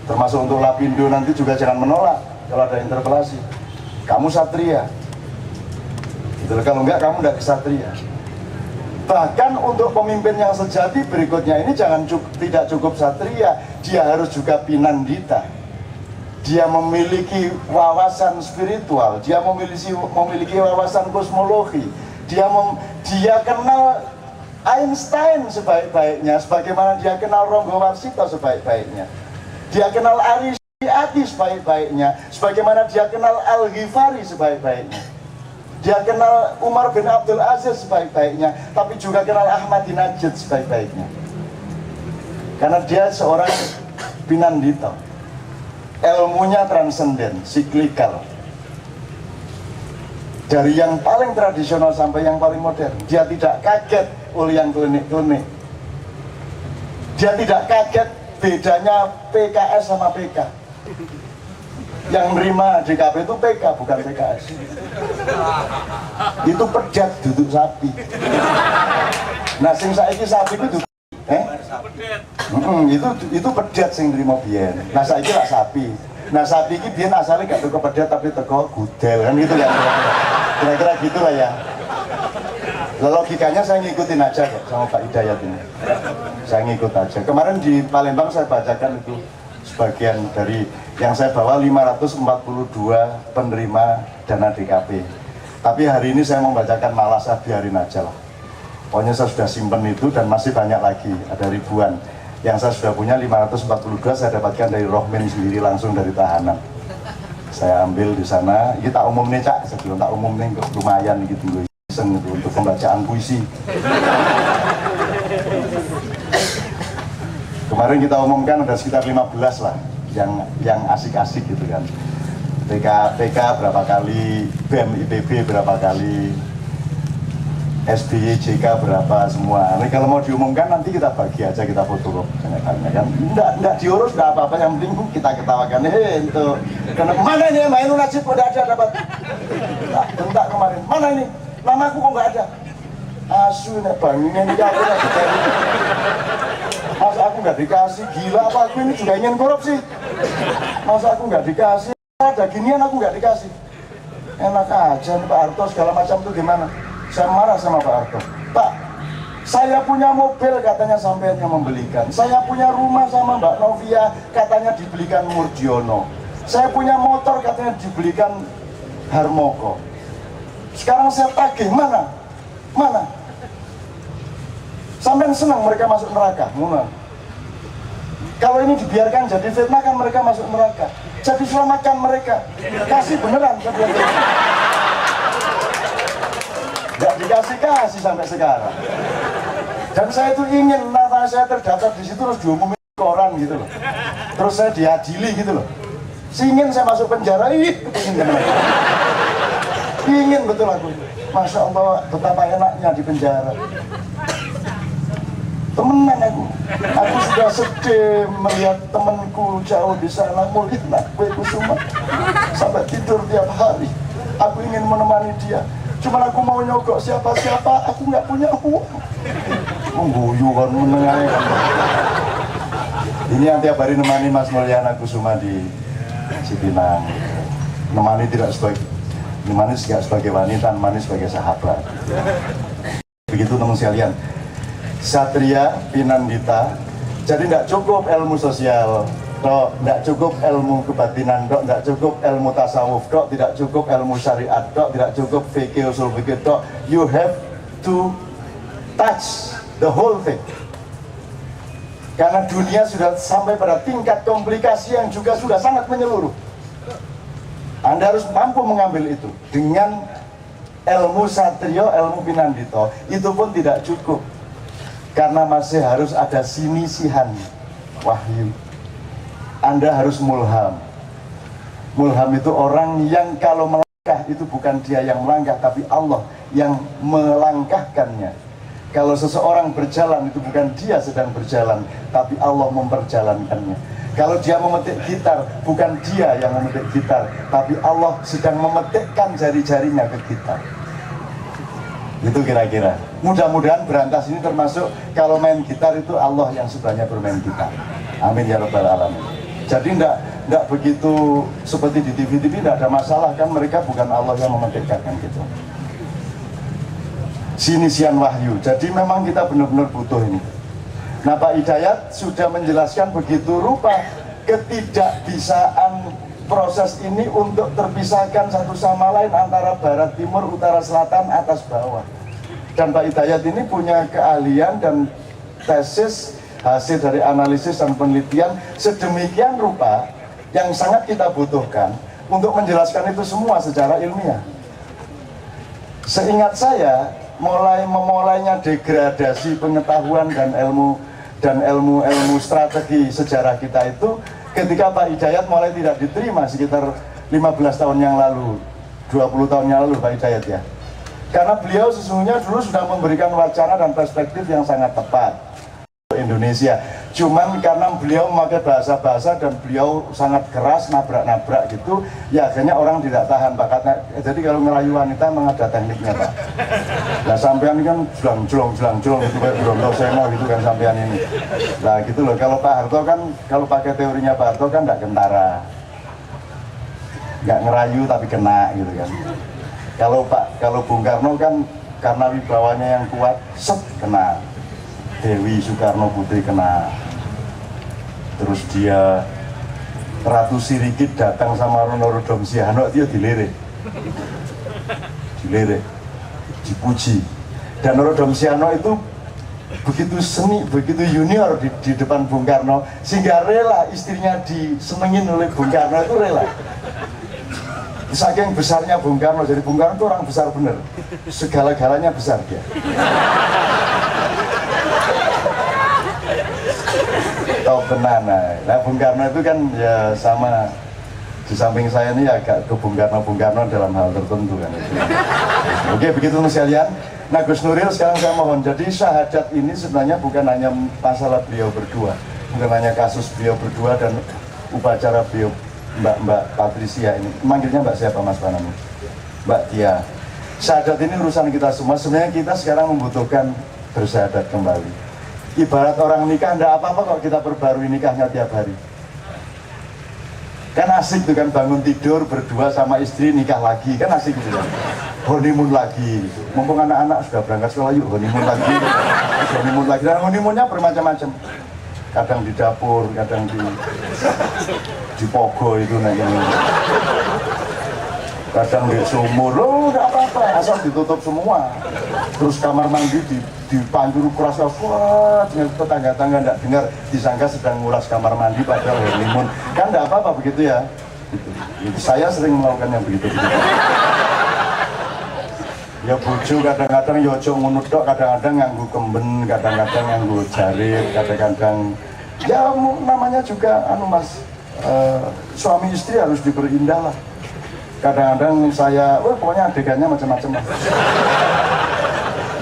Termasuk untuk Lapindo nanti juga jangan menolak kalau ada interpelasi. Kamu satria, gitu. Kalau enggak kamu enggak kesatria. Bahkan untuk pemimpin yang sejati berikutnya ini tidak cukup satria, dia harus juga pinandita. Dia memiliki wawasan spiritual, dia memiliki wawasan kosmologi, dia kenal Einstein sebaik-baiknya, sebagaimana dia kenal Ronggo Warsito sebaik-baiknya. Dia kenal Arisy sebaik-baiknya, sebagaimana dia kenal Al-Ghifari sebaik-baiknya. Dia kenal Umar bin Abdul Aziz sebaik-baiknya, tapi juga kenal Ahmadinejad sebaik-baiknya. Karena dia seorang pinandita. Ilmunya transenden, siklikal. Dari yang paling tradisional sampai yang paling modern. Dia tidak kaget oleh yang klinik-klinik. Dia tidak kaget bedanya PKS sama PK. Yang menerima DKP itu PK, bukan PKS. Itu pejat duduk sapi. Nah, sing saiki sapi itu itu pedet sing nrimo biyen. Nah saiki lak sapi. Nah sapi iki biyen asale gak teko pedet tapi teko gudel kan gitu ya. Kira-kira gitulah ya. Logikanya saya ngikutin aja kok sama Pak Hidayat ini. Saya ngikut aja. Kemarin di Palembang saya bacakan itu sebagian dari yang saya bawa 542 penerima dana DKP. Tapi hari ini saya membacakan malah saya biarin aja lah. Pokoknya saya sudah simpen itu dan masih banyak lagi, ada ribuan. Yang saya sudah punya 542 saya dapatkan dari Rohmin sendiri langsung dari tahanan. Saya ambil di sana, ini tak umum nih Cak, sebelum tak umum nih lumayan gitu loh, iseng gitu untuk pembacaan puisi. Kemarin kita umumkan ada sekitar 15 lah, yang asik-asik gitu kan. PK berapa kali, BEM IPB berapa kali, SBY, JK berapa semua. Ini kalau mau diumumkan nanti kita bagi aja, kita foto kok kan. Enggak diurus, enggak apa-apa, yang penting kita ketawakan. Itu karena mana ini main Najib kok enggak ada dapat. Bentak kemarin. Mana ini? Nama aku kok enggak ada. Asu nek bangunnya ini aku enggak dicari. Masa aku enggak dikasih? Gila apa aku ini juga ingin korupsi? Masa aku enggak dikasih? Ada ginian aku enggak dikasih. Enak aja nih Pak Harto segala macam tuh gimana? Saya marah sama Pak Harto. Pak, saya punya mobil katanya sampean yang membelikan. Saya punya rumah sama Mbak Novia katanya dibelikan Murdiono. Saya punya motor katanya dibelikan Harmoko. Sekarang saya tagih, mana? Mana? Sampean senang mereka masuk neraka? Mana? Kalau ini dibiarkan jadi fitnah kan mereka masuk neraka. Jadi selamatkan mereka. Kasih beneran. Nggak dikasih sampai sekarang. Dan saya itu ingin nama saya terdaftar di situ terus diumumin ke orang gitu loh. Terus saya diadili gitu loh. Ingin saya masuk penjara, ingin betul aku. Masya Allah, betapa enaknya di penjara. Temenan aku sudah sedih melihat temanku jauh di sana, mulia Nakwe Kusuma sampai tidur tiap hari. Aku ingin menemani dia. Cuma aku mau nyogok siapa-siapa, aku nggak punya uang. Mengguyu kan menengahnya kan. Ini yang tiap hari nemani Mas Mulyana Kusuma di Cipinang. Nemani tidak sebagai wanita, nemani sebagai sahabat. Begitu teman sekalian. Satria, Pinandita. Jadi tidak cukup ilmu sosial. Dok, tidak cukup ilmu kebatinan, dok, tidak cukup ilmu tasawuf, dok, tidak cukup ilmu syariat, dok, tidak cukup fikih usul fikih, dok. You have to touch the whole thing. Karena dunia sudah sampai pada tingkat komplikasi yang juga sudah sangat menyeluruh. Anda harus mampu mengambil itu. Dengan ilmu satrio, ilmu pinandito, itu pun tidak cukup. Karena masih harus ada sinisihan wahyu. Anda harus mulham. Mulham itu orang yang kalau melangkah itu bukan dia yang melangkah, tapi Allah yang melangkahkannya. Kalau seseorang berjalan itu bukan dia sedang berjalan, tapi Allah memperjalankannya. Kalau dia memetik gitar, bukan dia yang memetik gitar, tapi Allah sedang memetikkan jari-jarinya ke gitar. Itu kira-kira. Mudah-mudahan Berantas ini termasuk kalau main gitar itu Allah yang sebenarnya bermain gitar. Amin ya rabbal alamin. Jadi enggak begitu seperti di TV-TV, enggak ada masalah kan, mereka bukan Allah yang memerdekakan gitu. Sinisian wahyu. Jadi memang kita benar-benar butuh ini. Nah, Pak Hidayat sudah menjelaskan begitu rupa ketidakbisaan proses ini untuk terpisahkan satu sama lain antara barat, timur, utara, selatan, atas, bawah. Dan Pak Hidayat ini punya keahlian dan tesis hasil dari analisis dan penelitian sedemikian rupa yang sangat kita butuhkan untuk menjelaskan itu semua secara ilmiah. Seingat saya, memulainya degradasi pengetahuan dan ilmu strategi sejarah kita itu ketika Pak Hidayat mulai tidak diterima sekitar 15 tahun yang lalu, 20 tahun yang lalu Pak Hidayat ya. Karena beliau sesungguhnya dulu sudah memberikan wacana dan perspektif yang sangat tepat untuk Indonesia. Cuman karena beliau memakai bahasa-bahasa dan beliau sangat keras, nabrak-nabrak gitu, ya akhirnya orang tidak tahan bakatnya. Jadi kalau ngerayu wanita memang ada tekniknya Pak. Nah sampean ini kan jelang-jelong gitu kayak Brontoseno gitu kan sampean ini. Nah gitu loh, kalau Pak Harto kan, kalau pakai teorinya Pak Harto kan nggak kentara, nggak ngerayu tapi kena gitu kan. Kalau Bung Karno kan karena wibawanya yang kuat, set kena. Dewi Soekarno Putri kena. Terus dia Ratu Sirikit datang sama Norodom Sihano, dia dilirik, dipuji. Dan Norodom Sihano itu begitu seni, begitu junior di depan Bung Karno, sehingga rela istrinya disenengin oleh Bung Karno, itu rela. Saking besarnya Bung Karno, jadi Bung Karno itu orang besar bener, segala-galanya besar dia. Tahu benar, nah Bung Karno itu kan ya sama, di samping saya ini agak ke Bung Karno dalam hal tertentu kan. Oke, begitu sekalian. Nah Gus Nuril sekarang saya mohon, jadi syahadat ini sebenarnya bukan hanya masalah beliau berdua, bukan hanya kasus beliau berdua dan upacara beliau Mbak Patricia ini. Manggilnya Mbak siapa Mas Panami? Mbak Tia. Syahadat ini urusan kita semua, sebenarnya kita sekarang membutuhkan bersyahadat kembali. Ibarat orang nikah, enggak apa-apa kok kita perbarui nikahnya tiap hari. Kan asik tuh kan, bangun tidur berdua sama istri nikah lagi, kan asik gitu kan. Honeymoon lagi gitu. Mumpung anak-anak sudah berangkat sekolah, yuk honeymoon lagi. Honeymoon lagi, dan honeymoonnya bermacam-macam. Kadang di dapur, kadang di pogo itu ini. Kadang di sumur, loh enggak apa-apa, asal ditutup semua. Terus kamar mandi dipanjur keras, wah, tetangga-tangga enggak dengar, disangka sedang nguras kamar mandi padahal honeymoon. Kan enggak apa-apa begitu ya. Gitu. Saya sering melakukan yang begitu. Ya bojo kadang-kadang ya ojo ngono tok, kadang-kadang nganggo kemben, kadang-kadang nganggo jarit, kadang-kadang ya namanya juga Mas, suami istri harus diperindah lah. Kadang-kadang saya, pokoknya adegannya macam-macam lah.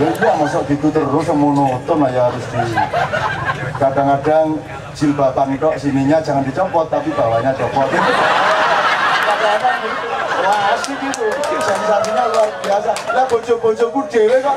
Ya iya, masuk gitu terus monoton lah ya, harus di. Kadang-kadang jilbaban kok sininya jangan dicopot tapi bawahnya copot. Kadang-kadang gitu, wah asik gitu, sensasinya luar biasa. Lah bojo-bojoku dhewe kok